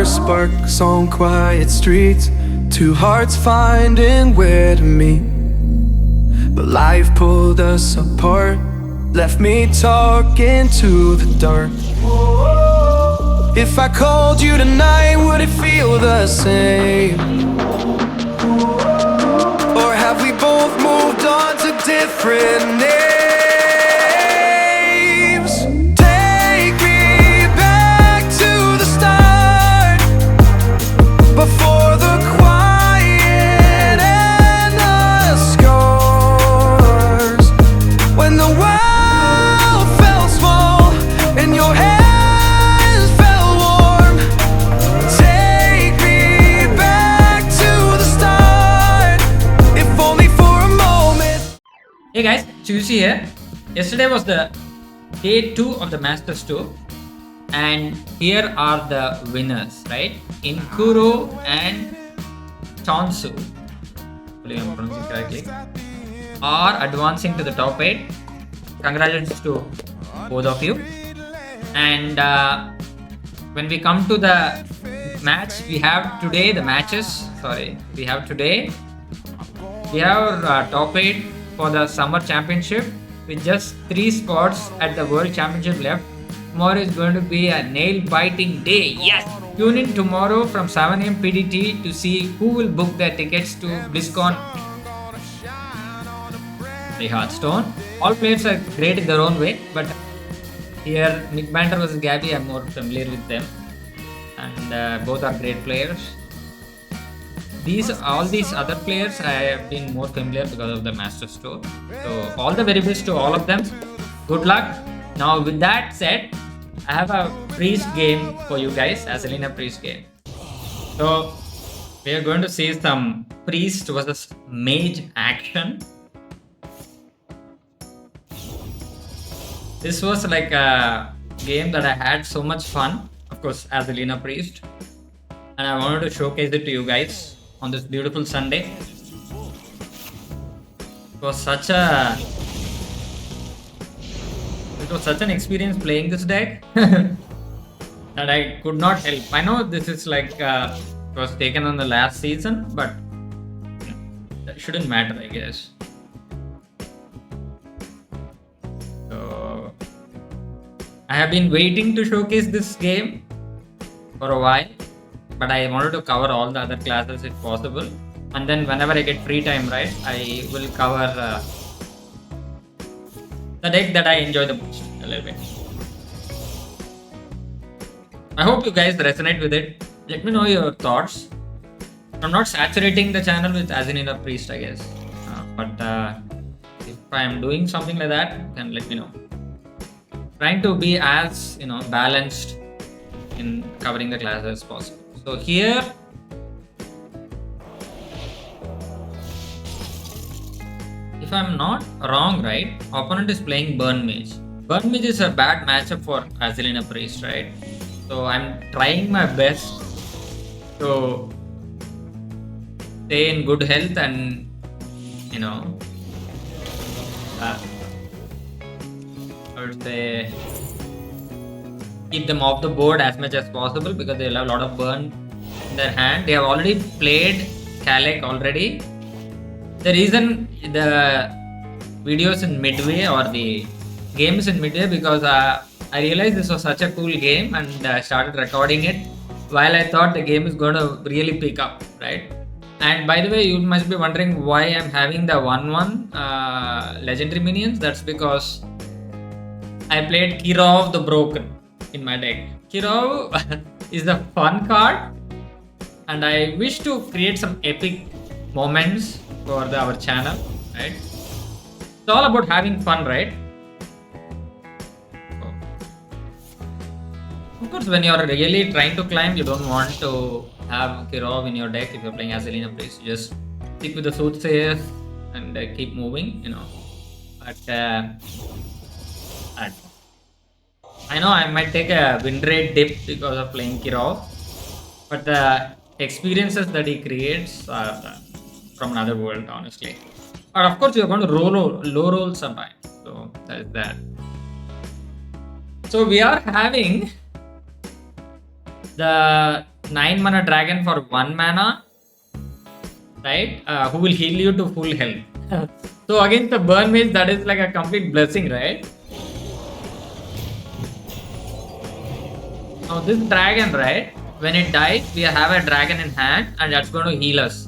first sparks on quiet streets, two hearts finding where to meet. But life pulled us apart, left me talking to the dark. If I called you tonight, would it feel the same? Or have we both moved on to different names? Take me back to the start, before the quiet and the scars, when the world felt small and your hands felt warm. Take me back to the start, if only for a moment. Hey guys, yoUCee here. Yesterday was the day 2 of the Masters Tour, and here are the winners, right? Inkuro and Chonsu, hopefully I'm pronouncing correctly, are advancing to the top 8. Congratulations to both of you. And when we come to the match, we have today the matches. We have top 8 for the Summer Championship with just 3 spots at the World Championship left. Tomorrow is going to be a nail-biting day. Yes! Tune in tomorrow from 7 AM PDT to see who will book their tickets to BlizzCon the Hearthstone. All players are great in their own way, but here Nick Banter versus Gabby, I'm more familiar with them, and both are great players. All these other players I have been more familiar because of the Masters Tour. So all the very best to all of them. Good luck. Now with that said, I have a priest game for you guys, Azalina priest game. So we are going to see some priest versus mage action. This was like a game that I had so much fun, of course, Azalina priest, and I wanted to showcase it to you guys on this beautiful Sunday. It was such an experience playing this deck that I could not help. I know this is like it was taken on the last season, but that shouldn't matter, I guess. So I have been waiting to showcase this game for a while, but I wanted to cover all the other classes if possible, and then whenever I get free time, right, I will cover the deck that I enjoy the most a little bit. I hope you guys resonate with it. Let me know your thoughts. I'm not saturating the channel with Azalina priest, I guess, but if I am doing something like that, then let me know. Trying to be as balanced in covering the classes as possible. So here, if I'm not wrong, right, opponent is playing Burn Mage. Burn Mage is a bad matchup for Azalina priest, right? So I'm trying my best to stay in good health and I would say keep them off the board as much as possible, because they'll have a lot of burn in their hand. They have already played Kalek already. The reason the video is in midway, or the game is in midway, because I realized this was such a cool game, and I started recording it while I thought the game is going to really pick up, right? And by the way, you must be wondering why I'm having the 1/1 legendary minions. That's because I played Kirov the Broken in my deck. Kirov is the fun card, and I wish to create some epic moments for our channel, right? It's all about having fun, right? Of course, when you're really trying to climb, you don't want to have Kirov in your deck. If you're playing Azalina priest, you just stick with the Soothsayers and keep moving, but I know I might take a win rate dip because of playing Kirov, but the experiences that he creates are from another world, honestly. But of course, you're going to low roll sometimes. So that is that. So we are having the 9 mana dragon for 1 mana, right? Who will heal you to full health. So against the burn mage, that is like a complete blessing, right? Now this dragon, right? When it dies, we have a dragon in hand, and that's going to heal us.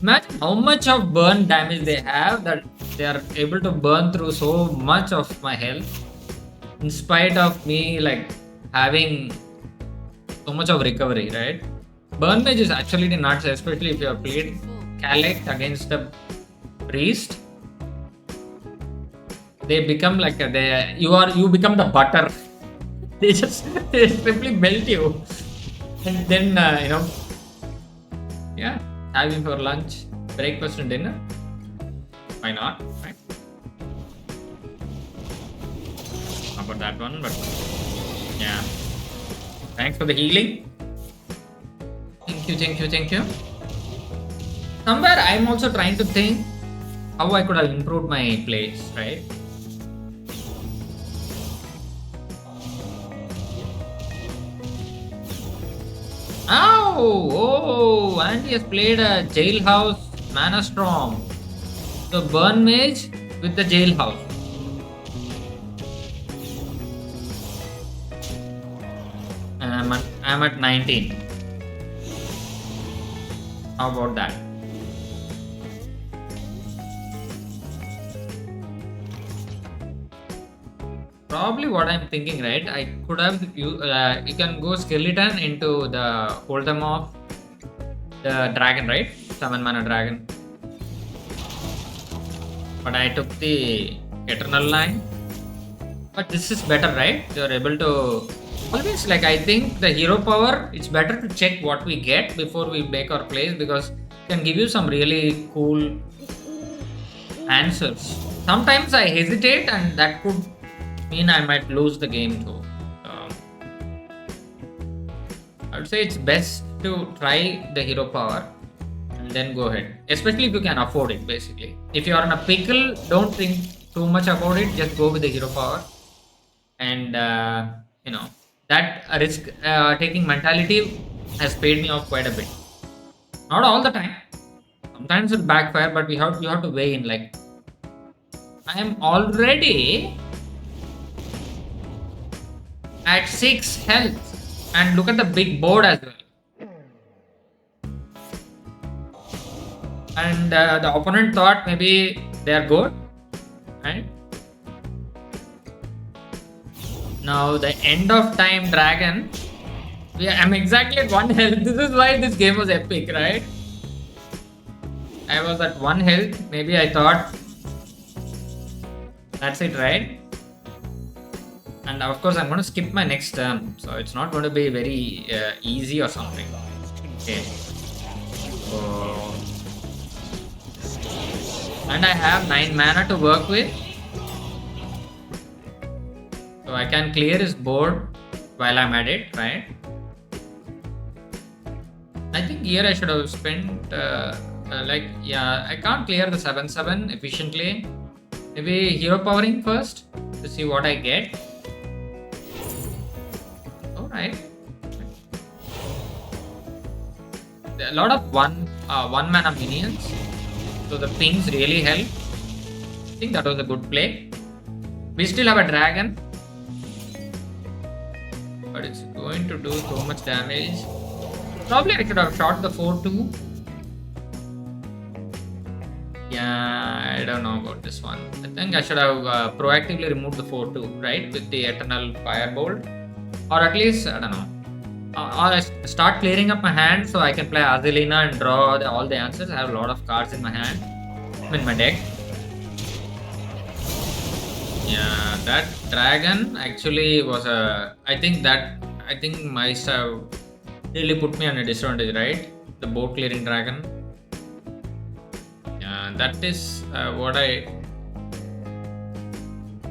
Imagine how much of burn damage they have, that they are able to burn through so much of my health, in spite of me like having so much of recovery, right? Burn mage is actually nuts, especially if you have played Kalek against the priest. They become like you become the butter. They simply melt you, and then yeah, having for lunch, breakfast, and dinner. Why not? Right? About that one, but yeah. Thanks for the healing. Thank you. Somewhere I'm also trying to think how I could have improved my plays, right? Oh, and he has played a Jailhouse Mana Storm. So Burn Mage with the Jailhouse. I'm at 19. How about that? Probably what I'm thinking, right? I could have you can go skeleton into the Hold'em of the dragon, right? 7 mana dragon. But I took the eternal line. But this is better, right? You're able to always, like, I think the hero power, it's better to check what we get before we make our plays, because it can give you some really cool answers. Sometimes I hesitate, and that could mean I might lose the game too. I would say it's best to try the hero power and then go ahead, especially if you can afford it. Basically, if you are in a pickle, don't think too much about it, just go with the hero power. And that risk taking mentality has paid me off quite a bit. Not all the time, sometimes it backfire, but you have to weigh in, like, I am already at 6 health, and look at the big board as well. And the opponent thought maybe they are good, right? Now the end of time dragon, I'm exactly at 1 health. This is why this game was epic, right? I was at 1 health. Maybe I thought that's it, right? And of course I'm going to skip my next turn, so it's not going to be very easy or something. Okay. So, and I have 9 mana to work with, so I can clear his board while I'm at it, right? I think here I should have spent I can't clear the 7/7 efficiently. Maybe hero powering first to see what I get. Alright. A lot of one mana minions, so the pings really help. I think that was a good play. We still have a dragon, but it's going to do so much damage. Probably I should have shot the 4-2. Yeah, I don't know about this one. I think I should have proactively removed the 4-2, right? With the Eternal Firebolt. Or at least, I don't know. Or I start clearing up my hand so I can play Azalina and draw all the answers. I have a lot of cards in my hand. In my deck. Yeah, that dragon actually was a... I think my stuff really put me on a disadvantage, right? The board clearing dragon. Yeah, that is what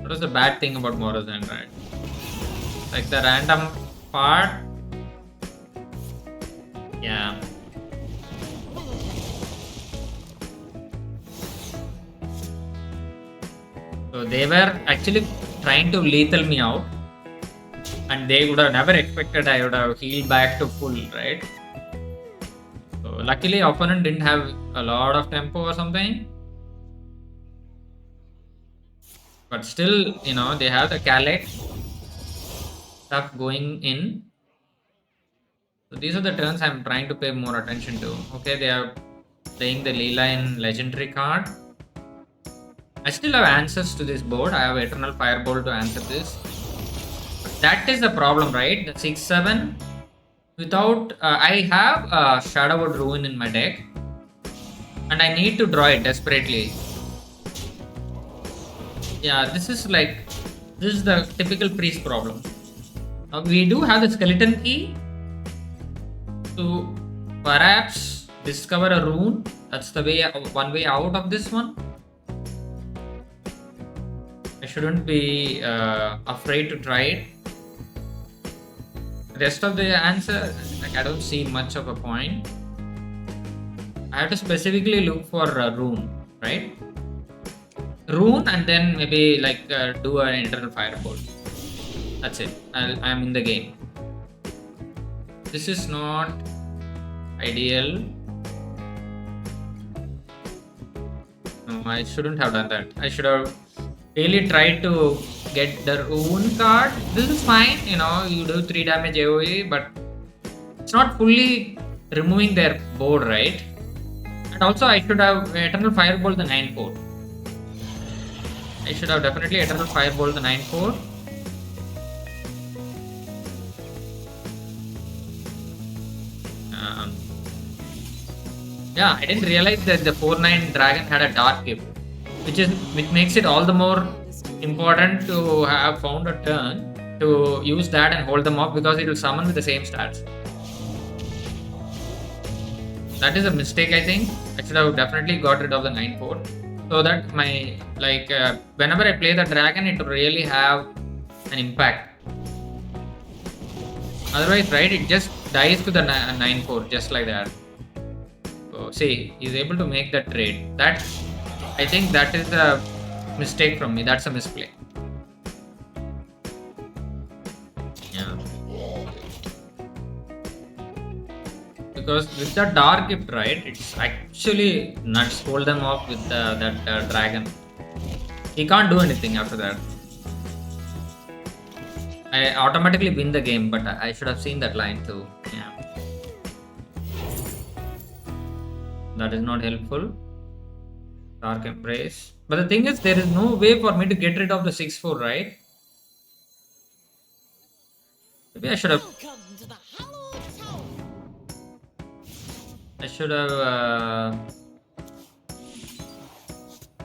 was the bad thing about Morozan, right? Like the random part. Yeah. So they were actually trying to lethal me out. And they would have never expected I would have healed back to full, right? So luckily opponent didn't have a lot of tempo or something. But still, they have the Khalek stuff going in. So these are the turns I'm trying to pay more attention to. Okay, they are playing the Leela in legendary card. I still have answers to this board. I have Eternal Firebolt to answer this. But that is the problem, right? The 6-7. Without... I have Shadowwood Ruin in my deck. And I need to draw it desperately. Yeah, this is the typical priest problem. We do have the skeleton key to perhaps discover a rune. That's the way, one way out of this one. I shouldn't be afraid to try it. Rest of the answer, I don't see much of a point. I have to specifically look for a rune, right? Rune and then maybe do an Eternal Firebolt. That's it. I'm in the game. This is not ideal. No, I shouldn't have done that. I should have really tried to get the rune card. This is fine, you do 3 damage AoE, but it's not fully removing their board, right? And also I should have Eternal Firebolt the 9-4. I should have definitely Eternal Firebolt the 9-4. Yeah, I didn't realize that the 4-9 dragon had a dark gift, which makes it all the more important to have found a turn to use that and hold them off, because it will summon with the same stats. That is a mistake, I think. I should have definitely got rid of the 9-4. So that my, whenever I play the dragon, it will really have an impact. Otherwise, right, it just dies to the 9-4, just like that. So, see, he's able to make that trade. I think that is a mistake from me. That's a misplay. Yeah. Because with the dark gift, right, it's actually nuts. Hold them off with that dragon. He can't do anything after that. I automatically win the game, but I should have seen that line too. Yeah. That is not helpful. Dark Embrace. But the thing is, there is no way for me to get rid of the 6-4, right? Maybe I should have...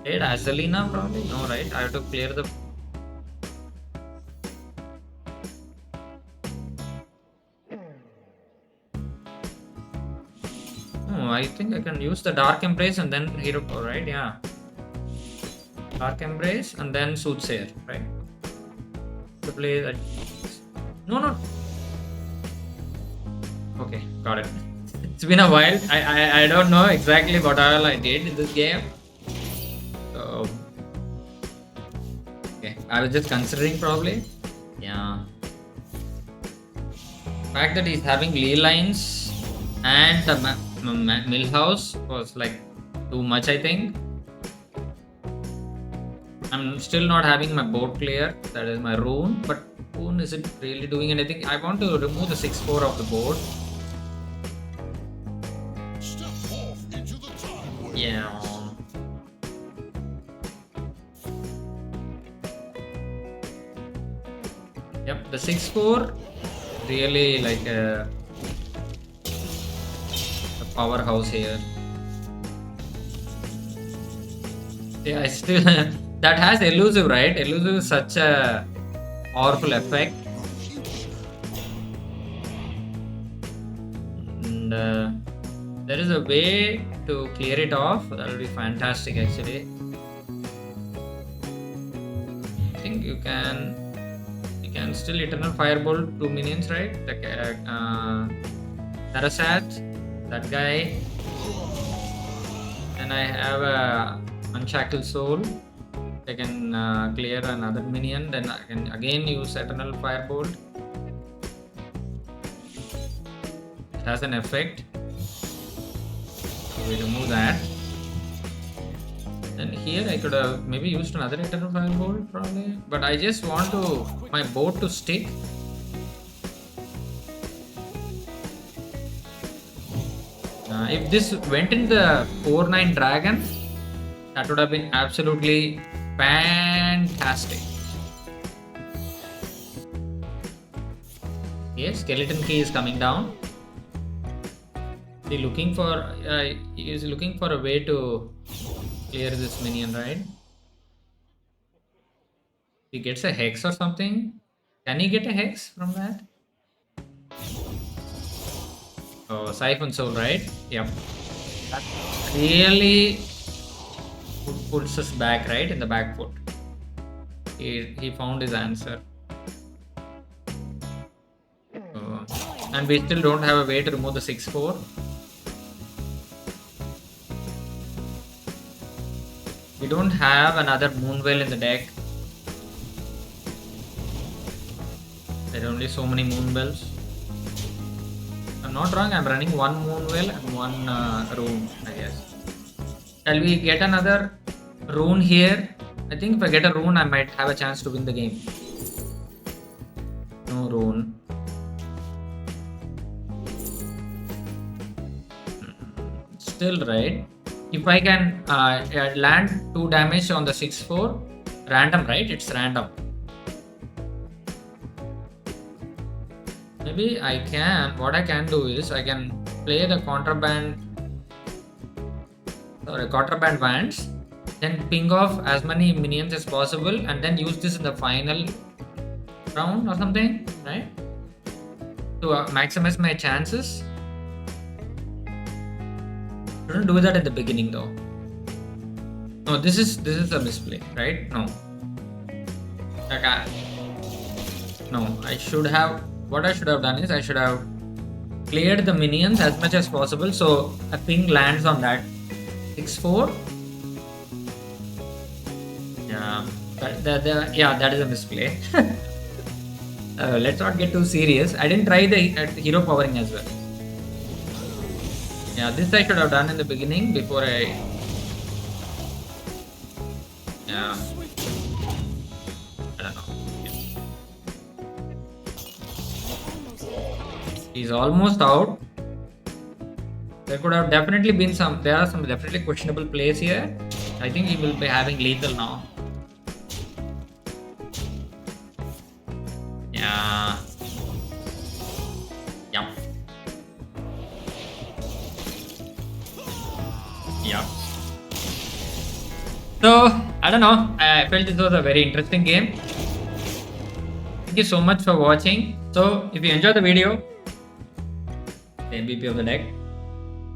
played Azalina probably? No, right? I have to clear the... Oh, I think I can use the Dark Embrace and then Hero Power, right? Yeah. Dark Embrace and then Soothsayer, right? To play that... No. Okay, got it. It's been a while. I don't know exactly what all I did in this game. So... Okay, I was just considering probably. Yeah. The fact that he's having ley lines and the Millhouse was too much, I think. I'm still not having my board clear. That is my rune, but rune isn't really doing anything. I want to remove the 6-4 of the board. Yeah. Yep, the 6-4 really a powerhouse here. Yeah, I still that has elusive, right? Elusive is such a powerful effect. And there is a way to clear it off. That will be fantastic, actually. I think you can still Eternal Firebolt 2 minions, right? The Tarasat, that guy. And I have a Unshackled Soul. I can clear another minion, then I can again use Eternal Firebolt. has an effect. So we remove that. And here I could have maybe used another eternal firebolt probably, but I just want my boat to stick. If this went in the 4/9 dragon, that would have been absolutely fantastic. Yes, skeleton key is coming down. He's looking for a way to clear this minion, right? He gets a hex or something. Can he get a hex from that? Oh, Siphon Soul, right? Yep. That really puts us back, right? In the back foot. He found his answer. And we still don't have a way to remove the 6/4. We don't have another Moonwell in the deck. There are only so many Moonwells. If I'm not wrong, I'm running one Moonwell and one rune, I guess. Shall we get another rune here? I think if I get a rune, I might have a chance to win the game. No rune. Still right. If I can land 2 damage on the 6/4, random, right? It's random. Maybe what I can do is I can play the contraband vans, then ping off as many minions as possible, and then use this in the final round or something, right? To maximize my chances. Shouldn't do that at the beginning though. No, this is a misplay, right? No. I should have. What I should have done is I should have cleared the minions as much as possible, so a ping lands on that 6/4. Yeah, that is a misplay. Let's not get too serious. I didn't try the hero powering as well. Yeah, this I should have done in the beginning before I. Yeah. I don't know. He's almost out. There could have definitely been there are some definitely questionable plays here. I think he will be having lethal now. Yeah. Yep. Yep. So, I don't know. I felt this was a very interesting game. Thank you so much for watching. So, if you enjoyed the video, the MVP of the deck,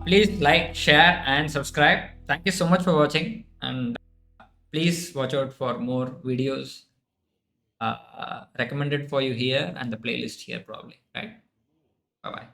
please like, share, and subscribe. Thank you so much for watching, and please watch out for more videos recommended for you here and the playlist here probably, right? Bye bye.